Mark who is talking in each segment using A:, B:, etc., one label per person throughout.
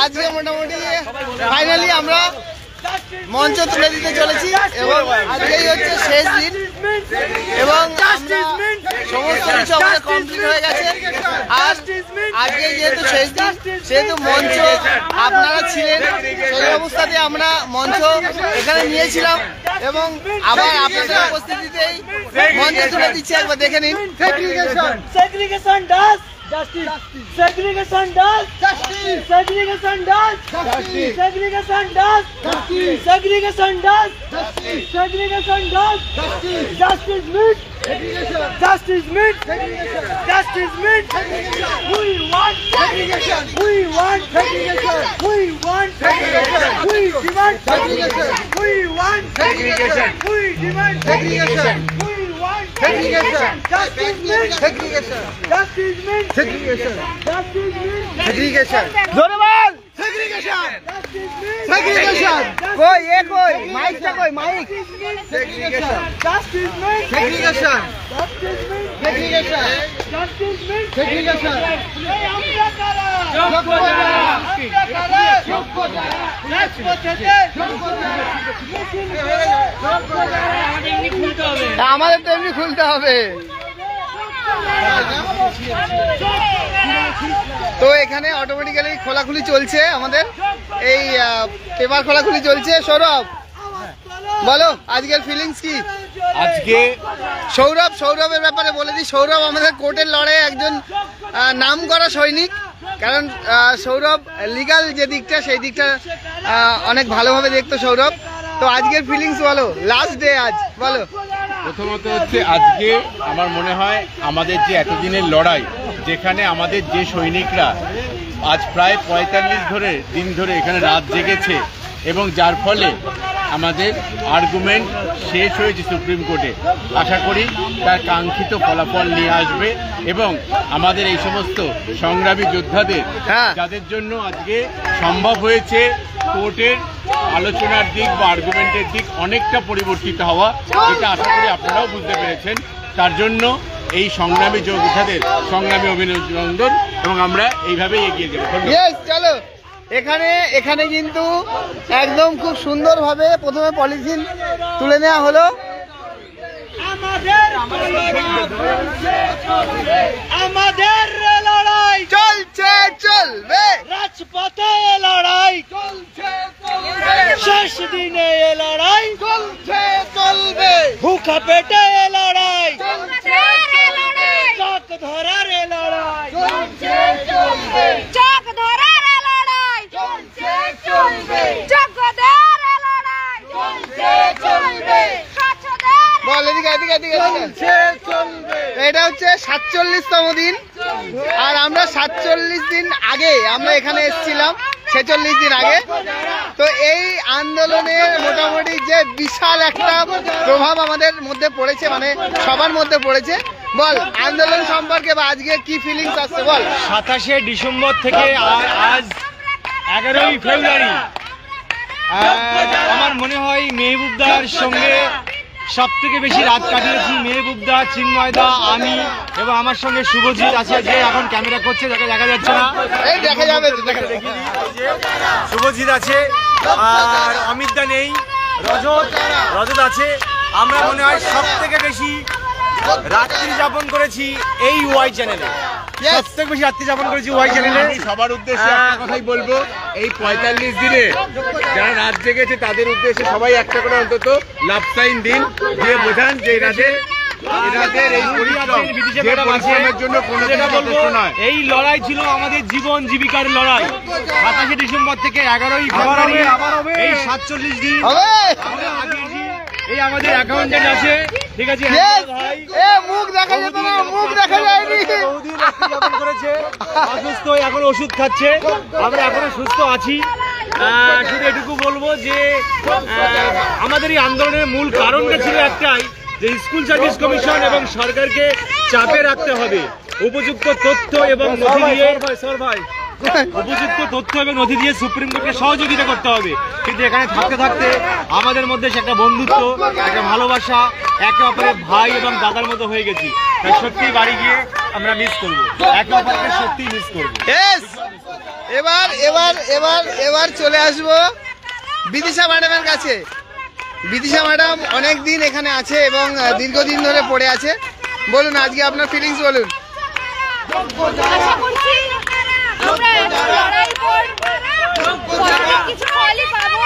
A: আজকে মোটামুটি ফাইনালি আমরা মঞ্চ তুলে দিতে চলেছি এবং আজকেই হচ্ছে শেষ দিন এবং সমস্ত কিছু আমাদের কমপ্লিট হয়ে গেছে। আর আজকে যেহেতু শেষ দিন সেহেতু মঞ্চ আপনারা ছিলেন, সেই অবস্থাতে আমরা মঞ্চ এখানে নিয়েছিলাম এবং আবার আপনাদের উপস্থিতিতেই মঞ্চ তুলে দিচ্ছি, একবার দেখে নিন।
B: Justice! Segregation does! Justice! Segregation does! Justice! Segregation does! Justice! Segregation does! Justice! Segregation does! Justice! Justice means segregation! Justice means segregation! Justice means segregation! We want segregation! We want segregation! We want segregation! We demand segregation! We want segregation! We demand segregation! Segregation! Justice means segregation! Justice means segregation! Justice means segregation!
A: জোরে বল
B: Segregation!
A: Segregation. কই এ কই মাইকটা কই mic.
B: Segregation! Justice means
A: segregation.
B: Justice means
A: segregation.
B: Justice means
A: segregation.
B: এই আমরা কারা?
A: যোগ্য যারা।
B: আমরা কারা?
A: যোগ্য যারা।
B: রাজপথেতে
A: যোগ্য যারা।
B: মিছিল করে যোগ্য যারা আমাদের এমনি খুলতে হবে।
A: আমাদের তো এমনি খুলতে হবে। তো এখানে অটোমেটিক্যালি খোলাখুলি চলছে, আমাদের এই পেপার খোলাখুলি চলছে। সৌরভ বলো আজকের ফিলিংস কি?
C: আজকে
A: সৌরভের ব্যাপারে বলে দিই, সৌরভ আমাদের কোর্টের লড়াইয়ে একজন নাম করা সৈনিক, কারণ সৌরভ লিগাল যে দিকটা সেই দিকটা অনেক ভালোভাবে দেখতো সৌরভ। তো আজকের ফিলিংস বলো, লাস্ট ডে আজ বলো।
C: প্রথমত হচ্ছে আজকে আমার মনে হয় আমাদের যে এতদিনের লড়াই, যেখানে আমাদের যে সৈনিকরা আজ প্রায় 45 দিন ধরে এখানে রাত জেগেছে এবং যার ফলে আমাদের আর্গুমেন্ট শেষ হয়েছে সুপ্রিম কোর্টে, আশা করি তার কাঙ্ক্ষিত ফলাফল নিয়ে আসবে এবং আমাদের এই সমস্ত সংগ্রামী যোদ্ধাদের যাদের জন্য আজকে সম্ভব হয়েছে কোর্টের আলোচনার দিক বা আর্গুমেন্টের দিক অনেকটা পরিবর্তিত হওয়া, যেটা আশা করি আপনারাও বুঝতে পেরেছেন। তার জন্য এই সংগ্রামী যোদ্ধাদের সংগ্রামী অভিনন্দন এবং আমরা এইভাবেই এগিয়ে যাব।
A: চলো এখানে কিন্তু একদম খুব সুন্দরভাবে প্রথমে পলিথিন তুলে নেওয়া হলো।
B: আমাদের লড়াই
A: চলছে চলবে,
B: রাজপথে লড়াই চলছে চলবে, শেষ দিনে লড়াই
A: চলছে চলবে,
B: ভুখা পেটে লড়াই
D: চলছে লড়াই,
B: চক ধরার লড়াই
D: চলছে চলবে, চক ধরার লড়াই চলছে চলবে, যোগ্যদের লড়াই চলছে চলবে, স্বচ্ছদের
A: বল এদিকে
B: চলছে চলবে।
A: এটা হচ্ছে 47তম দিন, আর আমরা 47 দিন আগে আমরা এখানে এসেছিলাম, 46 দিন আগে। তো এই আন্দোলনের মোটামুটি যে বিশাল একটা প্রভাব আমাদের মধ্যে পড়েছে, মানে সবার মধ্যে পড়েছে। বল আন্দোলন সম্পর্কে বা আজকে কি ফিলিংস আসছে বল।
E: 27শে ডিসেম্বর থেকে আজ 11ই ফেব্রুয়ারি আমার মনে হয় মেহবুবদার সঙ্গে সব থেকে বেশি রাত কাটিয়েছি। মেহবুবদা, চিন্ময়দা, আমি এবং আমার সঙ্গে শুভজিৎ আছে, যে এখন ক্যামেরা করছে, যাকে দেখা যাচ্ছে না,
A: এই দেখা যাবে
E: শুভজিৎ আছে, আর অমিতদা নেই, রজত আছে। আমরা মনে হয় সব থেকে বেশি রাত্রি যাপন করেছি এই ওয়াই চ্যানেলে, সব থেকে বেশি রাত্রি যাপন করেছি ওয়াই চ্যানেলে।
C: সবার উদ্দেশ্যে একটা কথাই বলবো, এই 45 দিনে যারা রাত জেগেছে তাদের উদ্দেশ্যে সবাই একটা করে অন্তত লাভ সাইন দিন, দিয়ে বোঝান যে এনাদের এই পরিশ্রমের জন্য কোনো যথেষ্ট নয়।
E: এই লড়াই ছিল আমাদের জীবন জীবিকার লড়াই। 27শে ডিসেম্বর থেকে 11ই ফেব্রুয়ারি এই 47 দিন এই আমাদের অ্যাকাউন্টেন্ট আছে, ঠিক আছে,
A: মুখ দেখা যেত না, মুখ দেখা যায়নি,
E: করেছে, অসুস্থ, এখন ওষুধ খাচ্ছে, আমরা এখনো সুস্থ আছি। শুধু এটুকু বলবো যে আমাদের এই আন্দোলনের মূল কারণটা ছিল একটাই, যে স্কুল সার্ভিস কমিশন এবং সরকারকে চাপে রাখতে হবে উপযুক্ত তথ্য এবং নথি দিয়ে উপযুক্ত তথ্য এবং নথি দিয়ে সুপ্রিম কোর্টকে সহযোগিতা করতে হবে। কিন্তু এখানে থাকতে থাকতে আমাদের মধ্যে সে একটা বন্ধুত্ব, একটা ভালোবাসা, একে অপরের ভাই এবং দাদার মতো হয়ে গেছি। তাই সত্যি বাড়ি গিয়ে আমরা মিস করবো, একে অপরকে সত্যি মিস করবো।
A: এবার এবার এবার এবার চলে আসবো বিদিশা ম্যাডামের কাছে। বিদিশা ম্যাডাম অনেক দিন এখানে আছে এবং দীর্ঘদিন ধরে পড়ে আছে। বলুন আজকে আপনার ফিলিংস বলুন।
D: আশা করছি আমরা এখন লড়াই করে কিছু ফলই পাবো।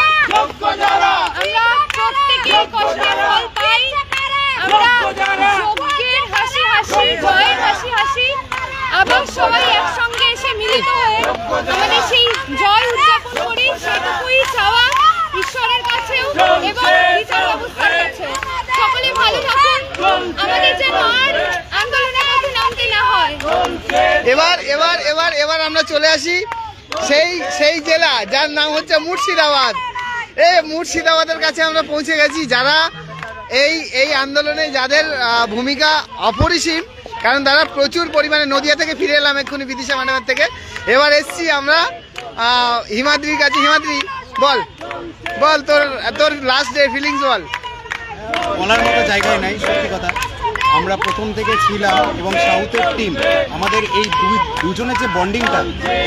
D: আমরা প্রত্যেকেই কষ্টের ফল পাই। আমরা যজ্ঞের হাসি হাসি, জয়ের হাসি হাসি, আবার সবাই একসঙ্গে এসে মিলিত হয়ে আমাদের সেই জয় উদযাপন করি। সেটুকুই চাওয়া ঈশ্বরের কাছেও এবং বিচার ব্যবস্থার কাছে। সকলে ভালো থাকুন, আমাদের যেন আর আন্দোলনের পথে নামতে না হয়।
A: এবার এবার এবার এবার আমরা চলে আসি সেই জেলা যার নাম হচ্ছে মুর্শিদাবাদ। এই মুর্শিদাবাদের কাছে আমরা পৌঁছে গেছি, যারা এই আন্দোলনে যাদের ভূমিকা অপরিসীম, কারণ তারা প্রচুর পরিমাণে, নদিয়া থেকে ফিরে এলাম এক্ষুনি বিদিশা ম্যাডামের থেকে। এবার এসছি আমরা হিমাদ্রির কাছে। হিমাদ্রি বল বল তোর লাস্ট ডে ফিলিংস বল।
F: বলার মতো জায়গায় নাই, সত্যি কথা। আমরা প্রথম থেকে ছিলাম এবং সাউথের টিম, আমাদের এই দুজনের যে বন্ডিংটা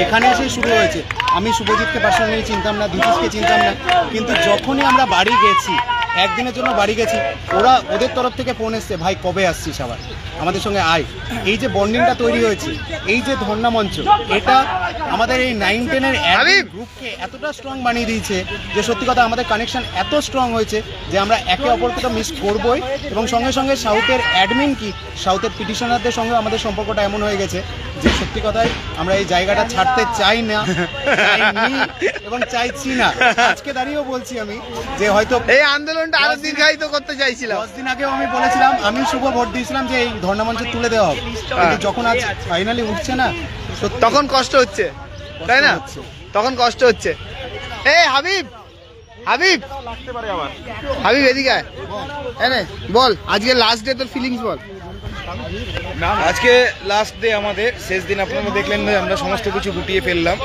F: এখানে এসেই শুরু হয়েছে। আমি শুভজিৎকে পার্সোনালি চিনতাম না, দীপিসকে চিনতাম না, কিন্তু যখনই আমরা বাড়ি গেছি, একদিনের জন্য বাড়ি গেছি, ওদের তরফ থেকে ফোন এসছে, ভাই কবে আসছিস আবার আমাদের সঙ্গে আয়। এই যে বন্ডিংটা তৈরি হয়েছে, এই যে ধর্ণা মঞ্চ, এটা আমাদের এই 9-10-এর গ্রুপকে এতটা স্ট্রং বানিয়ে দিয়েছে যে সত্যি কথা আমাদের কানেকশন এত স্ট্রং হয়েছে যে আমরা একে অপরকে তো মিস করবোই। এবং সঙ্গে সঙ্গে সাউথের অ্যাডমিন কি সাউথের পিটিশনারদের সঙ্গে আমাদের সম্পর্কটা এমন হয়ে গেছে যে সত্যি কথাই আমরা এই জায়গাটা ছাড়তে চাই না, চাইনি এবং চাইছি না। আজকে দাঁড়িয়েও বলছি আমি যে হয়তো
A: এই আন্দোলনটা আরো দীর্ঘায়িত করতে চাইছিলাম।
F: 10 দিন আগেও আমি বলেছিলাম, আমি শুভ ভোট দিয়েছিলাম যে এই ধর্ণা মঞ্চ তুলে দেওয়া হবে, কিন্তু যখন আজ ফাইনালি উঠছে না,
A: তখন কষ্ট হচ্ছে, তাই না? তখন কষ্ট হচ্ছে। এই হাবিব হাবিব হাবিব এদিকে আয়। বল আজকে লাস্ট ডে, তোর ফিলিংস বল।
G: আজকে লাস্ট ডে, আমাদের শেষ দিন। আপনারা দেখলেন যে আমরা সমস্ত কিছু গুটিয়ে ফেললাম।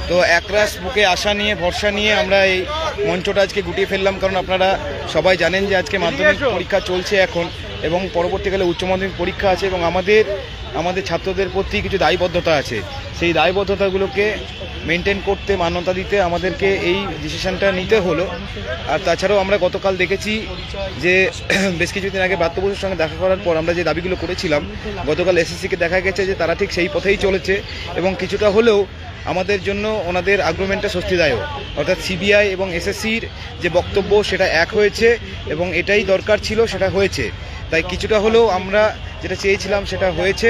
G: তো একরাশ বুকে আশা নিয়ে, ভরসা নিয়ে আমরা এই মঞ্চটা আজকে গুটিয়ে ফেললাম। কারণ আপনারা সবাই জানেন যে আজকে মাধ্যমিক পরীক্ষা চলছে এখন, এবং পরবর্তীকালে উচ্চ মাধ্যমিক পরীক্ষা আছে, এবং আমাদের ছাত্রদের প্রতি কিছু দায়বদ্ধতা আছে। সেই দায়বদ্ধতাগুলোকে মেনটেন করতে, মান্যতা দিতে আমাদেরকে এই ডিসিশনটা নিতে হলো। আর তাছাড়াও আমরা গতকাল দেখেছি যে বেশ কিছুদিন আগে ব্রাত্য বসুর সঙ্গে দেখা করার পর আমরা যে দাবিগুলো করেছিলাম, গতকাল এসএসসিকে দেখা গেছে যে তারা ঠিক সেই পথেই চলেছে, এবং কিছুটা হলেও আমাদের জন্য ওনাদের আর্গুমেন্টটা স্বস্তিদায়ক। অর্থাৎ সিবিআই এবং এসএসসির যে বক্তব্য সেটা এক হয়েছে, এবং এটাই দরকার ছিল, সেটা হয়েছে। তাই কিছুটা হলেও আমরা যেটা চেয়েছিলাম সেটা হয়েছে,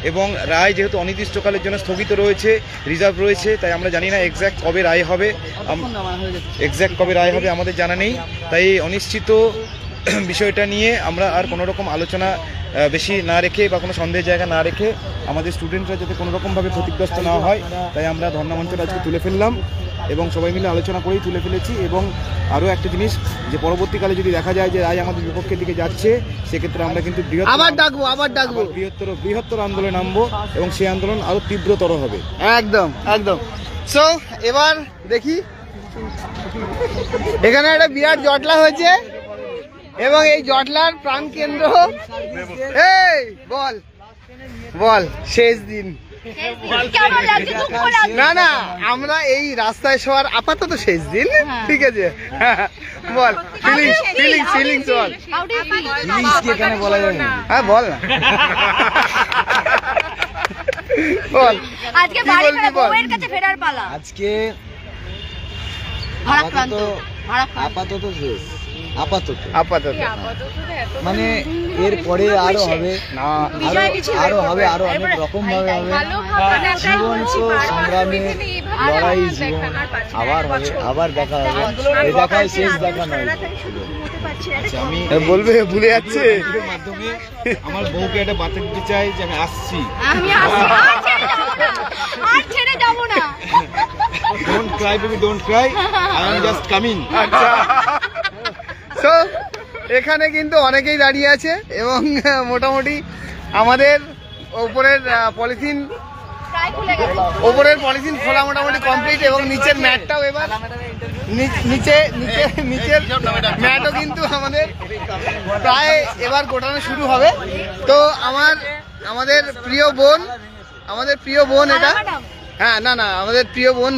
G: এবং রায় যেহেতু অনির্দিষ্টকালের জন্য স্থগিত রয়েছে, রিজার্ভ রয়েছে, তাই আমরা জানি না এক্স্যাক্ট কবে রায় হবে, আমাদের জানা নেই। তাই এই অনিশ্চিত বিষয়টা নিয়ে আমরা আর কোনো রকম আলোচনা বেশি না রেখে বা কোনো সন্দেহের জায়গা না রেখে, আমাদের স্টুডেন্টরা যাতে কোনো রকমভাবে ক্ষতিগ্রস্ত না হয়, তাই আমরা ধর্ণা মঞ্চটা আজকে তুলে ফেললাম, এবং সবাই মিলে আলোচনা করেই তুলে ফেলেছি। এবং আরও একটা জিনিস, যে পরবর্তীকালে যদি দেখা যায় যে রায় আমাদের বিপক্ষের দিকে যাচ্ছে, সেক্ষেত্রে আমরা কিন্তু বৃহত্তর আন্দোলনে নামবো, এবং সেই আন্দোলন আরো তীব্রতর হবে।
A: একদম একদম। সো এবার দেখি, এখানে একটা বিরাট জটলা হয়েছে, এবং এই জটলার প্রাণ কেন্দ্র, এই বল বল শেষ দিন। না না, আমরা এই রাস্তায় শোয়ার আপাতত শেষ দিন, ঠিক আছে? বল ফিলিংস বল।
F: এখানে বলা যাবে না,
A: হ্যাঁ বল না। বল
D: আজকে বাড়ি ফেরা, বউয়ের কাছে ফেরার পালা।
F: আজকে
D: ভারাক্রান্ত
F: আপাতত শেষ, আপাতত
B: মানে এরপরে আরো হবে, আরো হবে, আরো অনেক রকম ভাবে হবে। জীবন তো সংগ্রামে লড়াই, জীবন আবার হবে, আবার দেখা হবে। এই দেখায় শেষ দেখা নয়।
G: আমি
A: বলবে ভুলে যাচ্ছে।
G: মাধ্যমে আমার বউকে একটা বার্তা দিতে চাই যে আমি আসছি।
D: আর ছেড়ে যাব না।
G: Don't Cry baby, don't Cry, I am just coming.
A: আচ্ছা, সো এখানে কিন্তু অনেকেই দাঁড়িয়ে আছে, এবং মোটামুটি আমাদের উপরের পলিথিন ওপরের পলিথিন খোলা মোটামুটি কমপ্লিট এবং নিচের ম্যাটটাও এবার নিচের ম্যাটও কিন্তু আমাদের প্রায় এবার গোটানো শুরু হবে। তো আমাদের প্রিয় বোন এটা, হ্যাঁ না আমাদের প্রিয় বোন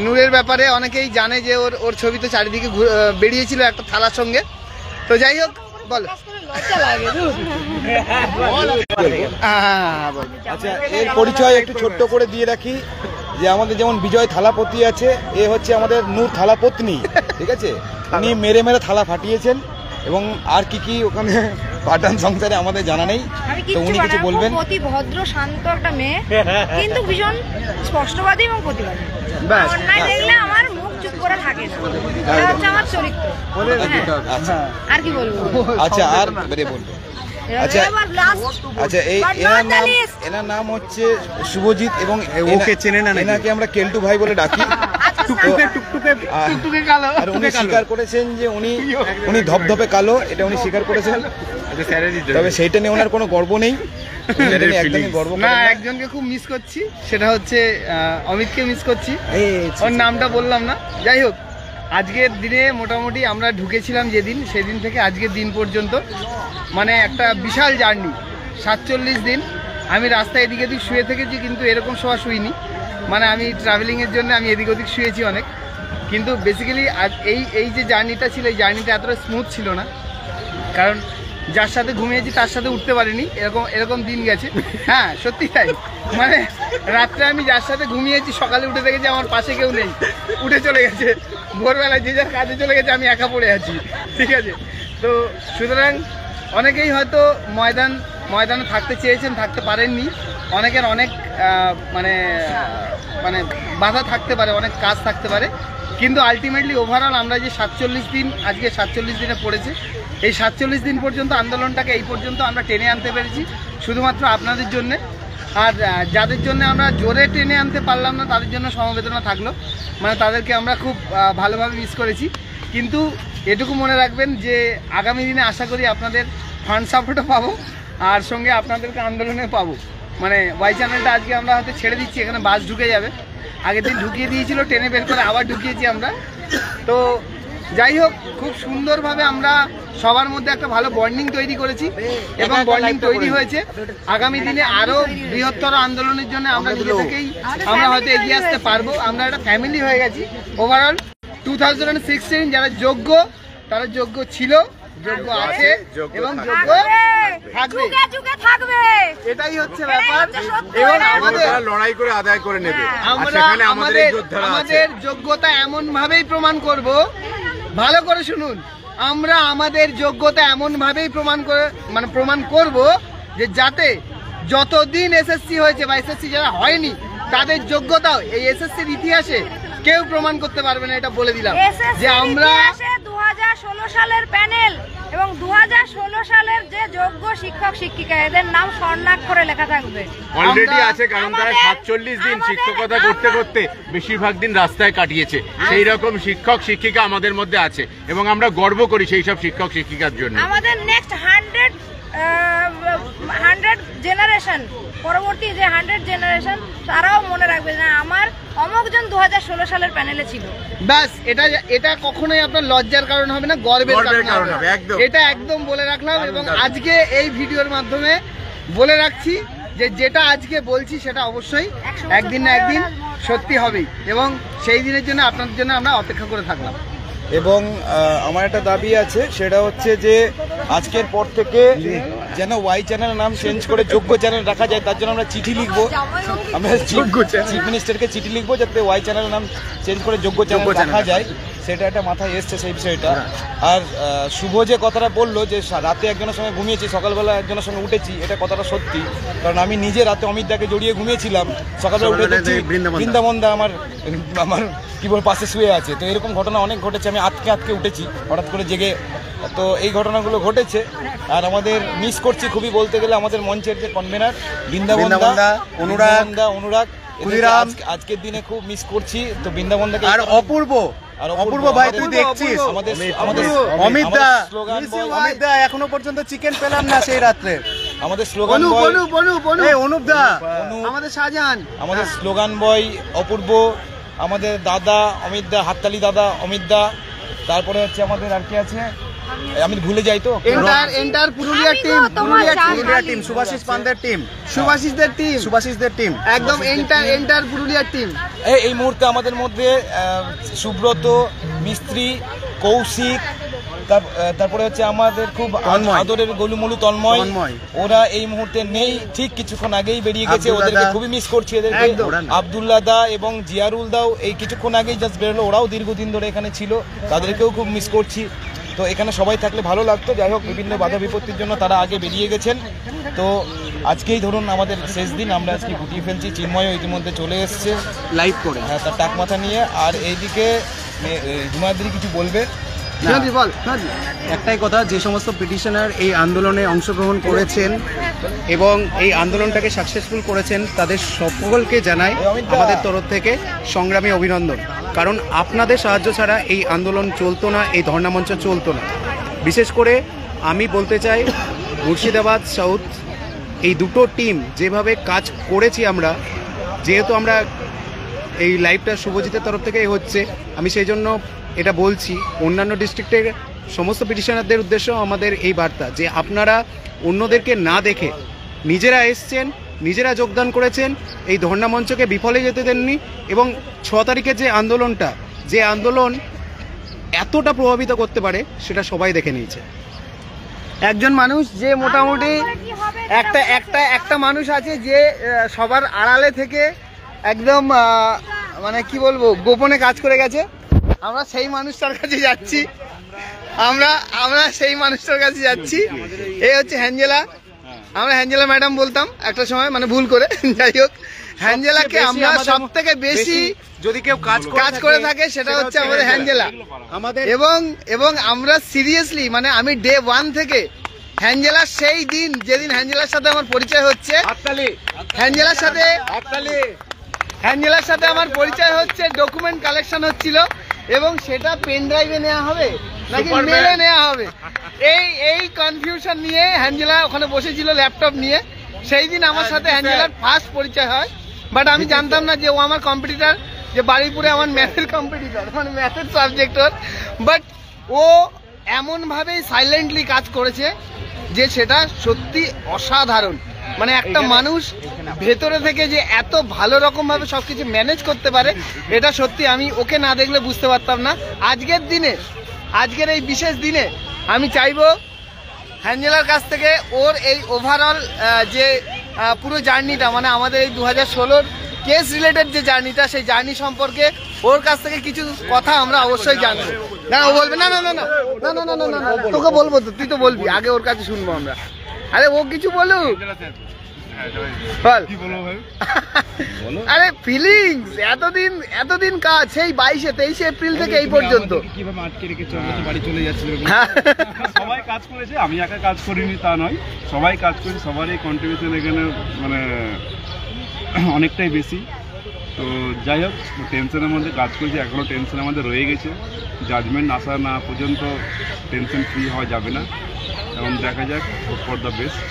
A: নূরের ব্যাপারে অনেকেই জানে যে ওর ছবি তো চারিদিকে বেরিয়েছিল একটা থালার সঙ্গে। তো যাই হোক, বলো।
G: আচ্ছা, এর পরিচয় একটু ছোট্ট করে দিয়ে রাখি যে আমাদের যেমন বিজয় থালাপতি আছে, এ হচ্ছে আমাদের নূর থালাপত্নী, ঠিক আছে? উনি মেরে থালা ফাটিয়েছেন এবং আর কি ওখানে পাঠান সংসারে আমাদের জানা নেই, তো উনি কিছু বলবেন।
D: অতি ভদ্র শান্ত একটা মেয়ে, কিন্তু ভীষণ স্পষ্টবাদী এবং প্রতিবাদী। অন্যায় দেখলে আমার মুখ চুপ করে থাকে না, এটা হচ্ছে আমার চরিত্র। আর কি বলবো?
G: আচ্ছা, আর এবারে বলবো। আচ্ছা, এনার নাম হচ্ছে শুভজিৎ এবং ওকে চেনে না, এনাকে আমরা কেলটু ভাই বলে ডাকি। আর উনি স্বীকার করেছেন যে উনি ধপধপে কালো, এটা উনি স্বীকার করেছেন। তবে সেইটা নিয়ে ওনার কোনো গর্ব নেই, গর্ব
A: না। একজনকে খুব মিস করছি, সেটা হচ্ছে অমিতকে মিস করছি, ওর নামটা বললাম না। যাই হোক, আজকের দিনে মোটামুটি আমরা ঢুকেছিলাম সেদিন থেকে আজকের দিন পর্যন্ত মানে একটা বিশাল জার্নি, 47 দিন আমি রাস্তায় এদিক ওদিক শুয়ে থেকেছি, কিন্তু এরকম সময় শুইনি। মানে আমি ট্রাভেলিংয়ের জন্য আমি এদিক ওদিক শুয়েছি অনেক, কিন্তু বেসিক্যালি আজ এই যে জার্নিটা ছিল, এই জার্নিটা এতটা স্মুথ ছিল না, কারণ যার সাথে ঘুমিয়েছি তার সাথে উঠতে পারিনি, এরকম দিন গেছে। হ্যাঁ, সত্যি তাই। মানে রাত্রে আমি যার সাথে ঘুমিয়েছি সকালে উঠে দেখেছি আমার পাশে কেউ নেই, উঠে চলে গেছে। ভোরবেলায় যে যার কাজে চলে গেছে, আমি একা পড়ে আছি, ঠিক আছে? তো সুতরাং অনেকেই হয়তো ময়দানে থাকতে চেয়েছেন, থাকতে পারেননি। অনেকের অনেক মানে বাধা থাকতে পারে, অনেক কাজ থাকতে পারে, কিন্তু আলটিমেটলি ওভারঅল আমরা যে 47 দিন, আজকে 47 দিনে পড়েছে, এই 47 দিন পর্যন্ত আন্দোলনটাকে এই পর্যন্ত আমরা টেনে আনতে পেরেছি শুধুমাত্র আপনাদের জন্যে। আর যাদের জন্য আমরা জোরে টেনে আনতে পারলাম না, তাদের জন্য সমবেদনা থাকলো, মানে তাদেরকে আমরা খুব ভালোভাবে মিস করেছি। কিন্তু এটুকু মনে রাখবেন যে আগামী দিনে আশা করি আপনাদের ফান্ড সাপোর্টও পাবো, আর সঙ্গে আপনাদেরকে আন্দোলনে পাবো। মানে ওয়াই চ্যানেলটা আজকে আমরা হয়তো ছেড়ে দিচ্ছি, এখানে বাস ঢুকে যাবে, আগের দিন ঢুকিয়ে দিয়েছিল, টেনে বের করে আবার ঢুকিয়েছি আমরা। তো যাই হোক, খুব সুন্দরভাবে আমরা সবার মধ্যে একটা ভালো বন্ডিং তৈরি করেছি এবং বন্ডিং তৈরি হয়েছে। আগামী দিনে আরো বৃহত্তর আন্দোলনের জন্য আমরা নিজে থেকেই আমরা হয়তো এগিয়ে আসতে পারবো। আমরা একটা ফ্যামিলি হয়ে গেছি ওভারঅল। 2016 যারা যোগ্য, তারা যোগ্য ছিল, যোগ্য আছে এবং যোগ্য থাকবে, এটাই হচ্ছে ব্যাপার। এবং আমাদের
C: লড়াই করে আদায় করে নেবে,
A: আমাদের যোগ্যতা এমন ভাবেই প্রমাণ করব, ভালো করে শুনুন, আমরা আমাদের যোগ্যতা এমন ভাবেই প্রমাণ করব যে যাতে যতদিন এসএসসি হয়েছে বা এসএসসি যারা হয়নি, তাদের যোগ্যতাও এই এসএসসির ইতিহাসে কেউ প্রমাণ করতে পারবে না, এটা বলে দিলাম। যে আমরা
D: 2016 সালের প্যানেল এবং 2016 সালের যে যোগ্য শিক্ষক শিক্ষিকা, এদের নাম স্বর্ণাক্ষরে লেখা থাকবে,
C: অলরেডি আছে, কারণ তারা 47 দিন শিক্ষকতা করতে করতে বেশিরভাগ দিন রাস্তায় কাটিয়েছে। সেই রকম শিক্ষক শিক্ষিকা আমাদের মধ্যে আছে এবং আমরা গর্ব করি সেই সব শিক্ষক শিক্ষিকার জন্য।
D: আমাদের নেক্সট 100 জেনারেশন, পরবর্তী যে 100 জেনারেশন, তারাও মনে রাখবে না আমার অমুকজন 2016 সালের প্যানেলে ছিল।
A: ব্যাস, এটা কখনোই আপনার লজ্জার কারণ হবে না, গর্বের কারণ হবে। এটা একদম বলে রাখলাম এবং আজকে এই ভিডিওর মাধ্যমে বলে রাখছি যে যেটা আজকে বলছি সেটা অবশ্যই একদিন না একদিন সত্যি হবেই, এবং সেই দিনের জন্য আপনাদের জন্য আমরা অপেক্ষা করে থাকলাম।
G: এবং আমার একটা দাবি আছে, সেটা হচ্ছে যে আজকের পর থেকে যেন ওয়াই চ্যানেল নাম চেঞ্জ করে যোগ্য চ্যানেল রাখা যায়, তার জন্য আমরা চিঠি লিখবো, আমরা চিফ মিনিস্টারকে চিঠি লিখবো যাতে ওয়াই চ্যানেল নাম চেঞ্জ করে যোগ্য চ্যানেল রাখা যায়, সেটা একটা মাথায় এসছে সেই বিষয়টা। আর শুভ যে কথাটা বললো যে রাতে একজনের সঙ্গে ঘুমিয়েছি, সকালবেলা একজনের সঙ্গে উঠেছি, এটা কথাটা সত্যি, কারণ আমি নিজে রাতে অমিতদাকে জড়িয়ে ঘুমিয়েছিলাম, সকালবেলা উঠে দেখছি বৃন্দাবনদা আমার কি বল পাশে শুয়ে আছে। তো এরকম ঘটনা অনেক ঘটেছে, আমি আটকে উঠেছি হঠাৎ করে জেগে। তো এই ঘটনাগুলো ঘটেছে। আর আমাদের মিস করছি খুবই, বলতে গেলে আমাদের মঞ্চের যে কনভেনার বৃন্দাবনদা, অনুরাগ, আজকের দিনে খুব মিস করছি। তো বৃন্দাবনদাকে আর অপূর্ব ভাই, তুই দেখছিস আমাদের অমিতদা এখনো পর্যন্ত চিকেন পেলাম না সেই রাত্রে। আমাদের স্লোগান
A: অনুপ
G: বয়
A: অনুপ অনুপ অনুপ
F: অনুপ দা,
A: আমাদের শাহজাহান,
G: আমাদের স্লোগান বয় অপূর্ব, আমাদের দাদা অমিত দা, হাততালি দাদা অমিত দা, তারপরে হচ্ছে আমাদের আর কি আছে আমি ভুলে যাই তো,
A: এন্টার পুরুলিয়া
D: আমি তো
A: টিম,
D: তোমার
F: Purulia team, Subhashis পান্ডের team,
A: সুভাষিসদের team, একদম এন্টার পুরুলিয়ার টিম।
G: এই মুহূর্তে আমাদের মধ্যে সুব্রত মিস্ত্রি, কৌশিক, তারপরে হচ্ছে আমাদের খুব আদরের গোলুমলু তন্ময়, ওরা এই মুহূর্তে নেই, ঠিক কিছুক্ষণ আগেই বেরিয়ে গেছে, ওদেরকে খুবই মিস করছি এদেরকে। আব্দুল্লাহ দা এবং জিয়ারুল দাও এই কিছুক্ষণ আগেই জাস্ট বেরোলো, ওরাও দীর্ঘদিন ধরে এখানে ছিল, তাদেরকেও খুব মিস করছি। তো এখানে সবাই থাকলে ভালো লাগতো, যাই হোক বিভিন্ন বাধা বিপত্তির জন্য তারা আগে বেরিয়ে গেছেন। তো আজকেই ধরুন আমাদের শেষ দিন, আমরা আজকে গুটিয়ে ফেলছি। চিন্ময়ও ইতিমধ্যে চলে এসছে
F: লাইভ করে,
G: হ্যাঁ, তার টাক মাথা নিয়ে। আর এইদিকে হিমাদ্রি কিছু বলবে?
F: একটাই কথা, যে সমস্ত পিটিশনার এই আন্দোলনে অংশগ্রহণ করেছেন এবং এই আন্দোলনটাকে সাকসেসফুল করেছেন, তাদের সকলকে জানাই আমাদের তরফ থেকে সংগ্রামী অভিনন্দন। কারণ আপনাদের সাহায্য ছাড়া এই আন্দোলন চলতো না, এই ধর্ণা মঞ্চ চলতো না। বিশেষ করে আমি বলতে চাই, মুর্শিদাবাদ সাউথ এই দুটো টিম যেভাবে কাজ করেছি আমরা, যেহেতু আমরা এই লাইভটা শুভজিতের তরফ থেকেই হচ্ছে, আমি সেই জন্য এটা বলছি। অন্যান্য ডিস্ট্রিক্টের সমস্ত পিটিশনারদের উদ্দেশ্য আমাদের এই বার্তা যে আপনারা অন্যদেরকে না দেখে নিজেরা এসছেন, নিজেরা যোগদান করেছেন, এই ধর্ণা মঞ্চকে বিফলে যেতে দেননি। এবং 6 তারিখের যে আন্দোলন এতটা প্রভাবিত করতে পারে সেটা সবাই দেখে নিয়েছে।
A: একজন মানুষ যে মোটামুটি একটা মানুষ আছে যে সবার আড়ালে থেকে একদম মানে কি বলবো, গোপনে কাজ করে গেছে। আমরা সেই মানুষটার কাছে যাচ্ছি, আমরা সেই মানুষটার কাছে যাচ্ছি। এই হচ্ছে হ্যাঞ্জেলা। আমরা হ্যাঞ্জেলা ম্যাডাম বলতাম একটা সময়, মানে ভুল করে, যাই হোক হ্যাঞ্জেলাকে আমরা সব থেকে বেশি
F: যদি কেউ
A: কাজ করে থাকে সেটা হচ্ছে আমাদের হ্যাঞ্জেলা। এবং আমরা সিরিয়াসলি, মানে আমি ডে 1 থেকে হ্যাঞ্জেলার সেই দিন যেদিন হ্যাঞ্জেলার সাথে আমার পরিচয় হচ্ছে, হ্যাঞ্জেলার সাথে আমার পরিচয় হচ্ছে, ডকুমেন্ট কালেকশন হচ্ছিল এবং সেটা পেন ড্রাইভে নেওয়া হবে নাকি মেলে নেওয়া হবে, এই কনফিউশন নিয়ে হ্যাঞ্জেলা ওখানে বসেছিল ল্যাপটপ নিয়ে। সেই দিন আমার সাথে হ্যাঞ্জেলার ফার্স্ট পরিচয় হয়, বাট আমি জানতাম না যে ও আমার কম্পিটিটর, যে বারুইপুরে আমার ম্যাথের কম্পিটিটর, মানে ম্যাথের সাবজেক্ট ওর। বাট ও এমনভাবেই সাইলেন্টলি কাজ করেছে যে সেটা সত্যি অসাধারণ। মানে একটা মানুষ ভেতরে থেকে যে এত ভালো রকম ভাবে সবকিছু ম্যানেজ করতে পারে, এটা সত্যি আমি ওকে না দেখলে বুঝতে পারতাম না। আজকের এই বিশেষ দিনে আমি চাইবো হ্যাঞ্জেলার কাছ থেকে ওর এই ওভারঅল যে পুরো জার্নিটা, মানে আমাদের এই 2016 কেস রিলেটেড যে জার্নিটা, সেই জার্নি সম্পর্কে ওর কাছ থেকে কিছু কথা আমরা অবশ্যই জানবো। না ও বলবে না না না না না না না না, তোকে বলবো তো, তুই তো বলবি, আগে ওর কাছে শুনবো আমরা। আরে ও কিছু বলুক, আরে ফিলিংস, এতদিন কাজ, সেই 22-23 এপ্রিল থেকে এই পর্যন্ত
C: কিভাবে আটকে রেখেছে, আমরা তো বাড়ি চলে যাচ্ছি। সবাই কাজ করেছে, আমি একা কাজ করিনি তা নয়, সবাই কাজ করেছে, সবারই কন্ট্রিবিউশন এখানে মানে অনেকটাই বেশি। তো যাই হোক, টেনশনের মধ্যে কাজ করেছি, এখনও টেনশনের মধ্যে রয়ে গেছে। জাজমেন্ট আসা না পর্যন্ত টেনশন ফ্রি হওয়া যাবে না, এবং দেখা যাক ফর দ্য বেস্ট।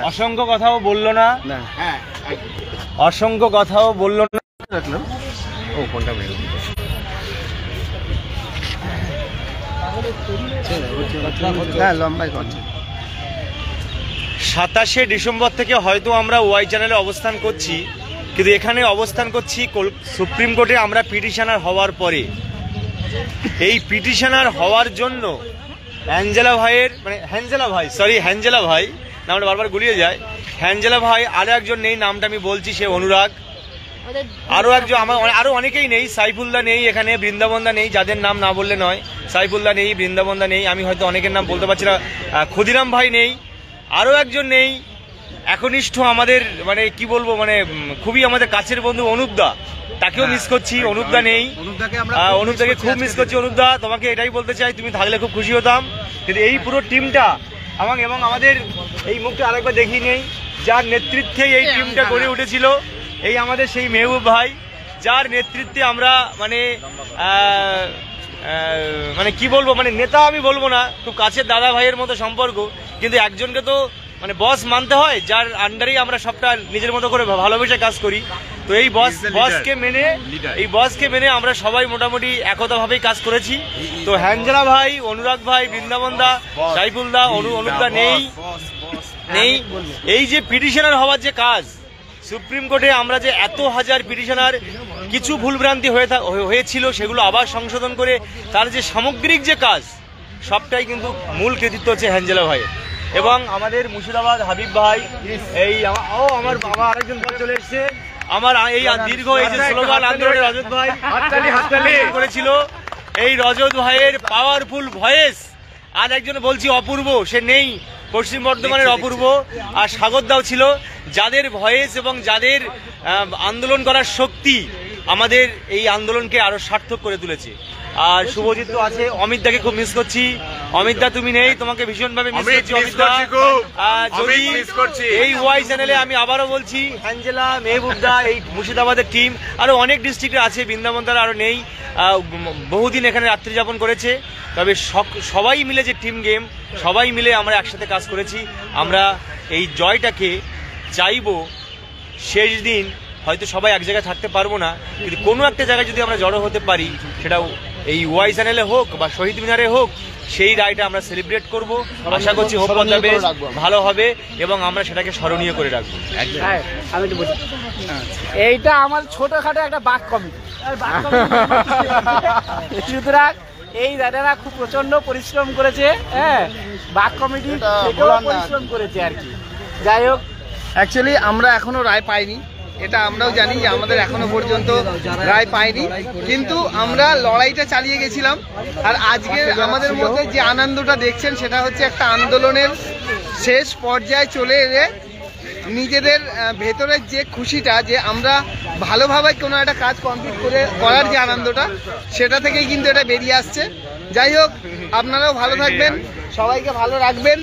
E: অসংখ্য কথাও বললো না, অসংখ্য কথাও বললো না।
F: ও কোনটা বেরো,
A: হ্যাঁ লম্বাই করছে।
E: 27শে ডিসেম্বর থেকে হয়তো আমরা ওয়াই চ্যানেলে অবস্থান করছি, কিন্তু এখানে অবস্থান করছি সুপ্রিম কোর্টে আমরা পিটিশনার হওয়ার পরে। এই পিটিশনার হওয়ার জন্য হ্যাঞ্জেলা ভাই নামটা বারবার গুলিয়ে যায়, হ্যাঞ্জেলা ভাই, আরো একজন নেই, নামটা আমি বলছি, সে অনুরাগ, আরো একজন, আরো অনেকেই নেই, সাইফুল্লাহ নেই এখানে, বৃন্দাবনদা নেই, যাদের নাম না বললে নয়, সাইফুল্লাহ নেই, বৃন্দাবনদা নেই, আমি হয়তো অনেকের নাম বলতে পারছি না, ক্ষুদিরাম ভাই নেই, আরো একজন নেই, একনিষ্ঠ আমাদের, মানে কি বলবো, মানে খুবই আমাদের কাছের বন্ধু অনুপদা, তাকেও মিস করছি। অনুপদা নেই, অনুপদাকে খুব মিস করছি। অনুপদা, তোমাকে এটাই বলতে চাই, তুমি থাকলে খুব খুশি হতাম। কিন্তু এই পুরো টিমটা এবং আমাদের এই মুখটা আরেকবার দেখিয়ে নেই, যার নেতৃত্বে এই টিমটা গড়ে উঠেছিল, এই আমাদের সেই মেহবুব ভাই, যার নেতৃত্বে আমরা মানে মানে কি বলবো, মানে নেতা আমি বলবো না, খুব কাছের দাদা ভাইয়ের মতো সম্পর্ক, কিন্তু একজনকে তো মানে বস মানতে হয়, যার আন্ডারেই আমরা সবটা নিজের মতো করে ভালোবেসে কাজ করি। তো এই বসকে মেনে আমরা সবাই মোটামুটি একতাভাবেই কাজ করেছি। তো হ্যাঞ্জেলা ভাই, অনুরাগ ভাই, বৃন্দাবন দা, সাইফুল দা, অনুপদা নেই। এই যে পিটিশনার হওয়ার যে কাজ, সুপ্রিম কোর্টে আমরা যে এত হাজার পিটিশনার কিছু ভুলভ্রান্তি হয়েছিল সেগুলো আবার সংশোধন করে তার যে সামগ্রিক যে কাজ, সবটাই কিন্তু মূল কৃতিত্ব হচ্ছে হ্যাঞ্জেলা ভাইয়ের। এবং আমাদের মুর্শিদাবাদ হাবিব ভাই, এই আমার বাবা আরেকজন চলে এসছে, আমার এই দীর্ঘ এই যে স্লোগান আন্দোলনে রজত ভাই করেছিল, এই রজত ভাইয়ের পাওয়ারফুল ভয়েস। আর একজন বলছি অপূর্ব, সে নেই, পশ্চিম বর্ধমানের অপূর্ব, আর সাগর দাও ছিল, যাদের ভয়েস এবং যাদের আন্দোলন করার শক্তি আমাদের এই আন্দোলনকে আরো সার্থক করে তুলেছে। আর শুভজিৎ তো আছে, অমিত দাকে খুব মিস করছি। অমিত দা তুমি নেই, তোমাকে ভীষণভাবে মিস করছি অমিত দা। যদি এই ওয়াই চ্যানেলে আমি আবারও বলছি, হ্যাঞ্জেলা, মেহবুব দা, এই মুর্শিদাবাদের টিম আরো অনেক ডিস্ট্রিক্টে আছে, বৃন্দাবন দ্বারা আরো নেই, বহুদিন এখানে রাত্রি যাপন করেছে। তবে সবাই মিলে যে টিম গেম, সবাই মিলে আমরা একসাথে কাজ করেছি। আমরা এই জয়টাকে চাইবো শেষ দিন, হয়তো সবাই এক জায়গায় থাকতে পারবো না, কিন্তু কোনো একটা জায়গায় যদি আমরা জড়ো হতে পারি, সেটাও এই ওয়াই চ্যানেলে হোক বা শহীদ মিনারে হোক, সেই রায়টা আমরা সেলিব্রেট করব। আশা করছি হোপ অন দ্য বেস্ট ভালো হবে এবং আমরা সেটাকে স্মরণীয় করে রাখবো।
B: আমি তো বলি, এইটা আমার ছোটখাটো একটা বাক কমিটি, সুতরাং এই দাদারা খুব প্রচন্ড পরিশ্রম করেছে। হ্যাঁ, বাক কমিটি পরিশ্রম করেছে আর কি। যাই হোক,
A: অ্যাকচুয়ালি আমরা এখনো রায় পাইনি, এটা আমরাও জানি যে আমাদের এখনো পর্যন্ত রায় পাইনি, কিন্তু আমরা লড়াইটা চালিয়ে গেছিলাম। আর আজকে আমাদের মধ্যে যে আনন্দটা দেখছেন, সেটা হচ্ছে একটা আন্দোলনের শেষ পর্যায়ে চলে এলে নিজেদের ভেতরের যে খুশিটা, যে আমরা ভালোভাবে কোনো একটা কাজ কমপ্লিট করার যে আনন্দটা, সেটা থেকেই কিন্তু এটা বেরিয়ে আসছে। যাই হোক, আপনারাও ভালো থাকবেন, সবাইকে ভালো রাখবেন,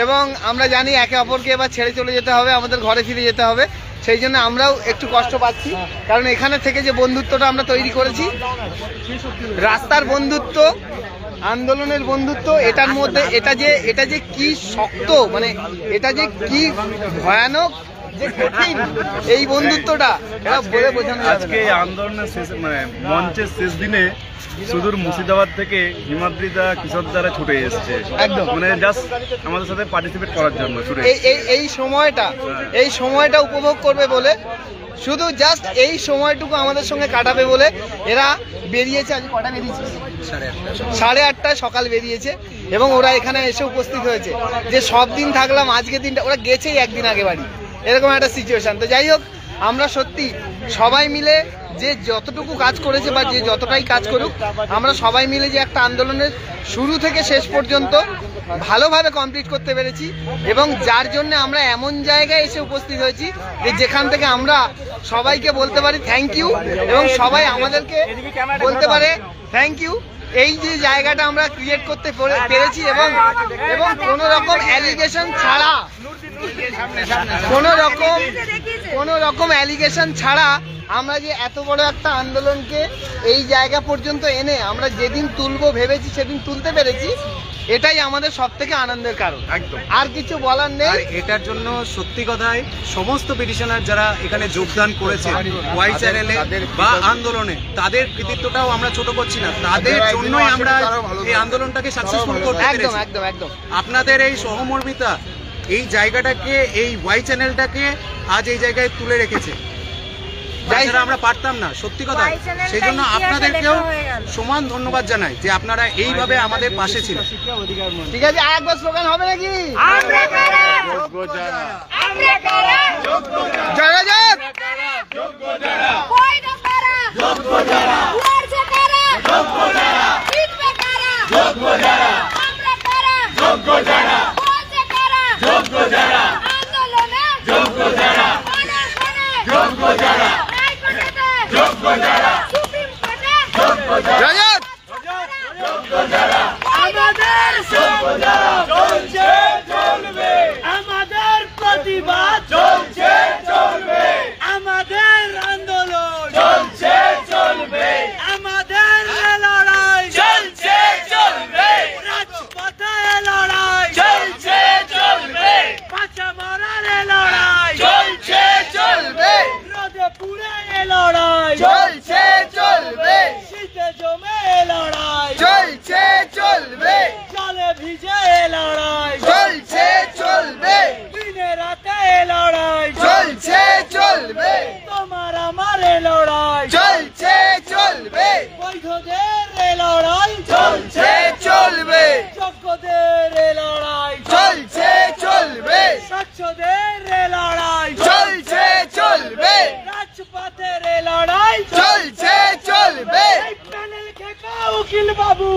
A: এবং আমরা জানি একে অপরকে এবার ছেড়ে চলে যেতে হবে, আমাদের ঘরে ফিরে যেতে হবে। সেই জন্য আমরাও একটু কষ্ট পাচ্ছি, কারণ এখানে থেকে যে বন্ধুত্বটা আমরা তৈরি করেছি, রাস্তার বন্ধুত্ব, আন্দোলনের বন্ধুত্ব, এটার মধ্যে এটা যে কি শক্ত, মানে এটা যে কি ভয়ানক, যে কঠিন এই বন্ধুত্বটা, এটা বলে বোঝানো যাবে না।
H: আজকে এই আন্দোলনের শেষ, মানে মঞ্চের শেষ দিনে সুদূর মুর্শিদাবাদ থেকে হিমাদ্রিদা, কিশোর দ্বারা ছুটে এসছে, একদম মানে জাস্ট আমাদের সাথে পার্টিসিপেট করার জন্য। এই সময়টা উপভোগ করবে বলে, শুধু জাস্ট এই সময়টুকু আমাদের সঙ্গে কাটাবে বলে এরা বেরিয়েছে। আজ কটা বেরিয়েছে? 8:30 সকাল বেরিয়েছে, এবং ওরা এখানে এসে উপস্থিত হয়েছে। যে সব দিন থাকলাম, আজকের দিনটা ওরা গেছেই একদিন আগে বাড়ি, এরকম একটা সিচুয়েশন। তো যাই হোক, আমরা সত্যি সবাই মিলে যে যতটুকু কাজ করেছে বা যে যতটাই কাজ করুক, আমরা সবাই মিলে যে একটা আন্দোলনের শুরু থেকে শেষ পর্যন্ত ভালোভাবে কমপ্লিট করতে পেরেছি, এবং যার জন্য আমরা এমন জায়গায় এসে উপস্থিত হয়েছি যে যেখান থেকে আমরা সবাইকে বলতে পারি থ্যাংক ইউ, এবং সবাই আমাদেরকে বলতে পারে থ্যাংক ইউ। এই যে জায়গাটা আমরা ক্রিয়েট করতে পেরেছি, এবং কোনো রকম অ্যালিগেশন ছাড়া, কোনো রকম অ্যালিগেশন ছাড়া আমরা যে এত বড় একটা আন্দোলনকে এই জায়গা পর্যন্ত এনে আমরা যেদিন তুলবো ভেবেছি সেদিন তুলতে পেরেছি, এটাই আমাদের সব থেকে আনন্দের কারণ। একদম, আর কিছু বলার নেই।
F: এটার জন্য সত্যি কথাই সমস্ত পিটিশনার যারা এখানে যোগদান করেছে ওয়াই চ্যানেলে বা আন্দোলনে, তাদের কৃতিত্বটাও আমরা ছোট করছি না, তাদের জন্যই আমরা এই আন্দোলনটাকে সাকসেসফুল করতে পেরেছি।
A: একদম একদম।
F: আপনাদের এই সহমর্মিতা এই জায়গাটাকে, এই ওয়াই চ্যানেলটাকে আজ এই জায়গায় তুলে রেখেছে, যারা আমরা পারতাম না, সত্যি কথা। সেই জন্য আপনাদেরকেও সমান ধন্যবাদ জানাই যে আপনারা এইভাবে আমাদের পাশে ছিলেন।
A: ঠিক আছে, আরেকবার স্লোগান হবে নাকি?
B: আমাদের প্রতিবাদ চলছে চলবে, আমাদের আন্দোলন চলছে চলবে, আমাদের লড়াই চলছে। লড়াই
A: চলছে চলবে,
B: দিনে রাতে লড়াই
A: চলছে চলবে,
B: তোমার আমার লড়াই
A: চলছে চলবে,
B: বৈধদের লড়াই
A: চলছে চলবে,
B: যোগ্যদের লড়াই
A: চলছে চলবে,
B: স্বচ্ছদের লড়াই
A: চলছে চলবে,
B: রাজপথের লড়াই
A: চলছে চলবে,
B: প্যানেল খেকা উকিল বাবু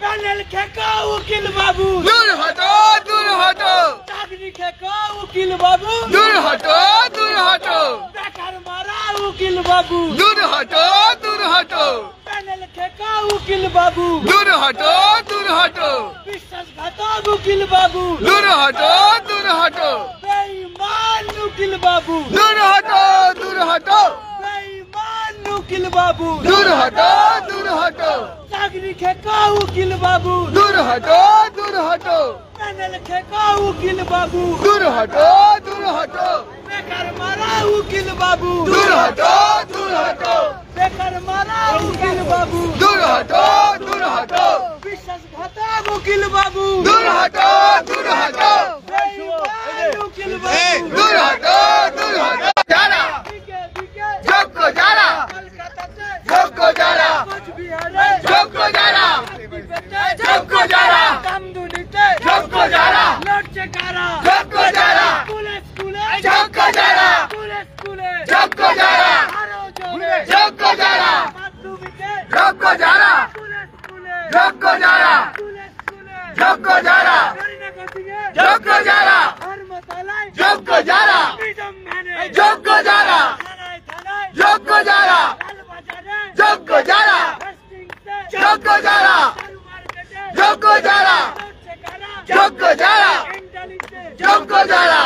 B: প্যানেল খেকা উকিল বাবু
A: দূর হটো দূর হটো,
B: চাকরি খেকা উকিল বাবু
A: দূর হটো দূর হটো,
B: বেকার মারা উকিল বাবু
A: দূর হটো দূর হটো,
B: প্যানেল খেকা উকিল বাবু
A: দূর হটো দূর হটো,
B: বিশ্বাসঘাতক উকিল বাবু
A: দূর হটো দূর হটো,
B: বেঈমান উকিল বাবু
A: দূর হটো দূর হটো,
B: বেঈমান উকিল বাবু
A: দূর হটো দূর হটো,
B: চাকরি খেকা উকিল বাবু
A: দূর হটো দূর হটো,
B: প্যানেল খেকা উকিল বাবু
A: দূর হটো দূর হটো,
B: বেকার মারা উকিল বাবু
A: দূর হটো দূর হটো,
B: বেকার মারা উকিল বাবু
A: দূর হটো দূর হটো,
B: বিশ্বাসঘাতক উকিল বাবু
A: দূর হটো দূর হটো,
B: বেঈমান উকিল বাবু
A: দূর হটো দূর হটো, যারা
B: দিকে দিকে
A: যোগ্য যারা,
B: কলকাতাতে
A: যোগ্য যারা,
B: কোচবিহারে
A: যোগ্য যারা,
B: দিল্লিতে
A: যোগ্য যারা,
B: কামদুনিতে
A: যোগ্য যারা,
B: লড়ছে কারা
A: যোগ্য যারা,
B: স্কুলে স্কুলে
A: যোগ্য যারা,
B: স্কুলে স্কুলে
A: যোগ্য যারা,
B: আরো জোরে
A: যোগ্য যারা,
B: মাধ্যমিকে
A: যোগ্য যারা,
B: স্কুলে স্কুলে
A: যোগ্য যারা,
B: স্কুলে স্কুলে
A: যোগ্য যারা,
B: হরিণাকোটিতে
A: যোগ্য যারা,
B: ধর্মতলায়
A: যোগ্য যারা,
B: ফ্রিডম ভ্যানে
A: যোগ্য যারা,
B: থানায় থানায়
A: যোগ্য যারা,
B: লালবাজারে
A: যোগ্য যারা,
B: হেস্টিংসে
A: যোগ্য যারা,
B: চারু মার্কেটে
A: যোগ্য যারা,
B: লড়ছে কারা
A: যোগ্য যারা,
B: এন্টালিতে
A: যোগ্য যারা,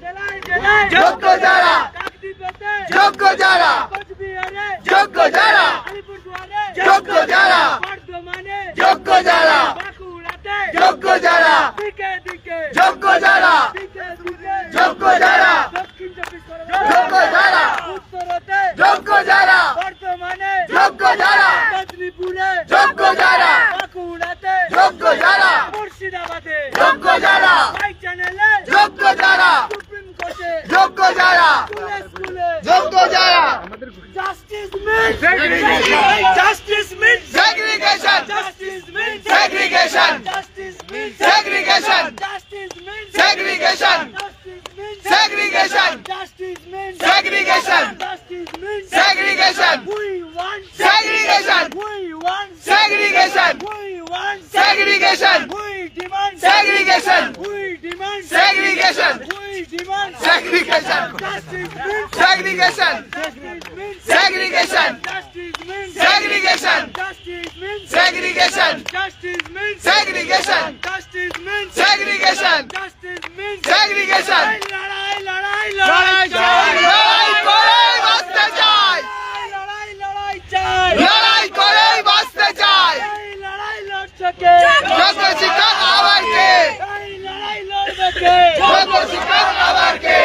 B: জেলায় জেলায়
A: যোগ্য যারা,
B: কাকদ্বীপে
A: যোগ্য যারা,
B: কোচবিহারে
A: যোগ্য যারা,
B: আলিপুরদুয়ারে
A: যোগ্য যারা,
B: বর্ধমানে
A: যোগ্য যারা,
B: বাঁকুড়াতে
A: যোগ্য যারা,
B: দিকে দিকে
A: যোগ্য যারা,
B: দিকে দিকে
A: যোগ্য যারা,
B: দক্ষিণ চব্বিশ পরগনা
A: যোগ্য যারা,
B: উত্তরতে
A: যোগ্য যারা,
B: বর্ধমানে
A: যোগ্য যারা,
B: মেদিনীপুরে
A: যোগ্য যারা,
B: বাঁকুড়াতে
A: যোগ্য যারা,
B: মুর্শিদাবাদে
A: যোগ্য যারা,
B: বাই চ্যানেলে
A: যোগ্য যারা,
B: সুপ্রিম কোর্টে
A: যোগ্য যারা,
B: স্কুলে স্কুলে
A: যোগ্য যারা,
B: justice means justice means
A: segregation,
B: justice means
A: segregation,
B: justice means
A: segregation,
B: justice means
A: segregation,
B: justice means
A: segregation,
B: justice means
A: segregation,
B: justice means
A: segregation,
B: we want
A: segregation,
B: we want
A: segregation,
B: we want
A: segregation,
B: we demand
A: segregation,
B: we demand
A: segregation,
B: we demand
A: segregation,
B: justice means
A: segregation,
B: justice means
A: segregation,
B: justice means
A: segregation,
B: justice means
A: segregation,
B: justice means
A: segregation,
B: justice means
A: segregation,
B: justice means
A: segregation,
B: লড়াই লড়াই
A: লড়াই চাই, লড়াই করে বাঁচতে চাই,
B: লড়াই লড়াই চাই
A: লড়াই করে বাঁচতে চাই,
B: এই লড়াই লড়ছে কে
A: যোগ্য শিক্ষক আবার কে,
B: এই লড়াই লড়বে কে
A: যোগ্য শিক্ষক আবার কে,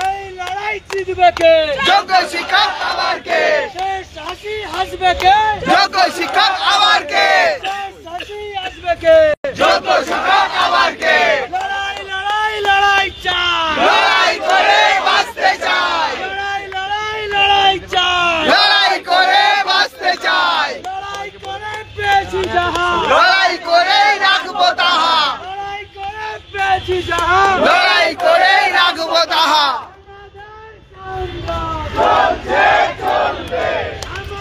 B: এই লড়াই জিতবে কে
A: যোগ্য শিক্ষক আবার কে,
B: শেষ হাসি হাসবে কে
A: যোগ্য শিক্ষক আবার কে,
B: শেষ হাসি আসবে কে
A: যোগ্য শিক্ষক আবার কে,
B: লড়াই লড়াই লড়াই চাই
A: লড়াই করে বাঁচতে চাই,
B: লড়াই লড়াই লড়াই চাই
A: লড়াই করে বাঁচতে চাই,
B: লড়াই করে পেয়েছি যাহা
A: লড়াই করেই রাখবো তাহা,
B: লড়াই করে পেয়েছি যাহা
A: লড়াই করেই রাখবো তাহা।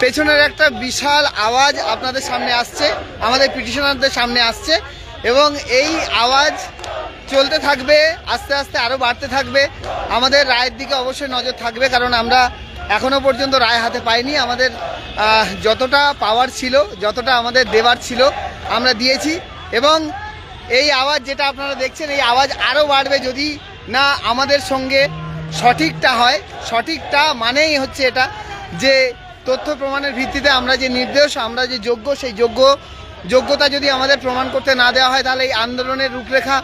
A: পেছনের একটা বিশাল আওয়াজ আপনাদের সামনে আসছে, আমাদের পিটিশনারদের সামনে আসছে, এবং এই আওয়াজ চলতে থাকবে, আস্তে আস্তে আরও বাড়তে থাকবে। আমাদের রায়ের দিকে অবশ্যই নজর থাকবে, কারণ আমরা এখনো পর্যন্ত রায় হাতে পাইনি। আমাদের যতটা পাওয়ার ছিল, যতটা আমাদের দেওয়ার ছিল আমরা দিয়েছি, এবং এই আওয়াজ যেটা আপনারা দেখছেন, এই আওয়াজ আরও বাড়বে যদি না আমাদের সঙ্গে সঠিকটা হয়। সঠিকটা মানেই হচ্ছে এটা যে তথ্য প্রমাণের ভিত্তিতে আমরা যে নির্দোষ, আমরা যে যোগ্য, সেই যোগ্যতা যদি আমাদের প্রমাণ করতে না দেওয়া হয়, তাহলে এই আন্দোলনের রূপরেখা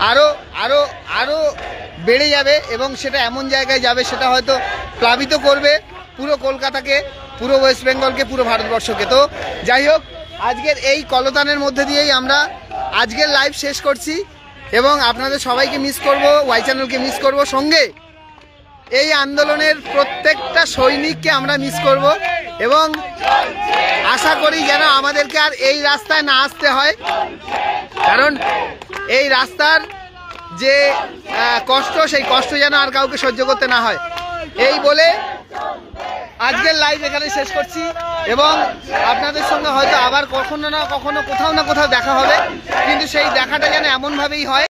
A: আরও আরও আরও বেড়ে যাবে, এবং সেটা এমন জায়গায় যাবে সেটা হয়তো প্লাবিত করবে পুরো কলকাতাকে, পুরো ওয়েস্ট বেঙ্গলকে, পুরো ভারতবর্ষকে। তো যাই হোক,
H: আজকের এই কলতানের মধ্যে দিয়েই আমরা আজকের লাইভ শেষ করছি এবং আপনাদের সবাইকে মিস করব, ওয়াই চ্যানেলকে মিস করব, সঙ্গে এই আন্দোলনের প্রত্যেকটা সৈনিককে আমরা মিস করব এবং আশা করি যেন আমাদেরকে আর এই রাস্তায় না আসতে হয়, কারণ এই রাস্তার যে কষ্ট, সেই কষ্ট যেন আর কাউকে সহ্য করতে না হয়। এই বলে আজকের লাইভ এখানে শেষ করছি এবং আপনাদের সঙ্গে হয়তো আবার কখনো না কখনো কোথাও না কোথাও দেখা হবে, কিন্তু সেই দেখাটা যেন এমনভাবেই হয়